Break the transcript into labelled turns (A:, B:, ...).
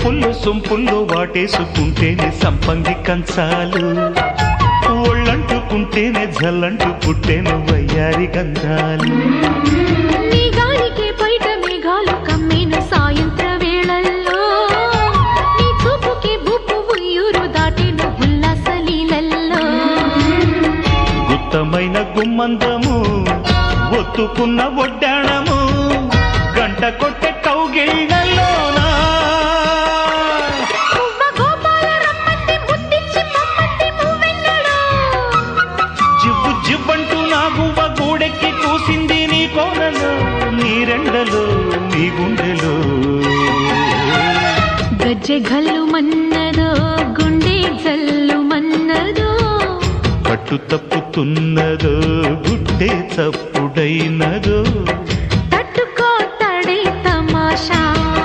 A: సొంపుల్లో వాటేసుకుంటేనే సంపంగి కంచాలు, ఒళ్ళంటుకుంటేనే జల్లంటు పుట్టేను వయ్యారి గంధాలు.
B: నీ గాలికే బయట మేఘాలు కమ్మేను సాయంత్ర వేళల్లో, నీ చూపుకే బూపు ఉయ్యూరు దాటేను ఉల్లాస లీలల్లో.
A: గుత్తమైన గుమ్మందము ఒత్తుకున్న ఒడ్డాణము గంట కొట్టే కౌగిళ్ళలోనా జివ్వు జివ్వంటూ నా గువ్వ గూడెక్కి కూసింది నీ కోనలో, నీ రెండలో నీ గుండెలో.
B: గజ్జె గల్లు మన్నదో గుండె జల్లు మన్నదో,
A: పట్టు తప్పుతున్నదో గుడ్డే చప్పుడైనా.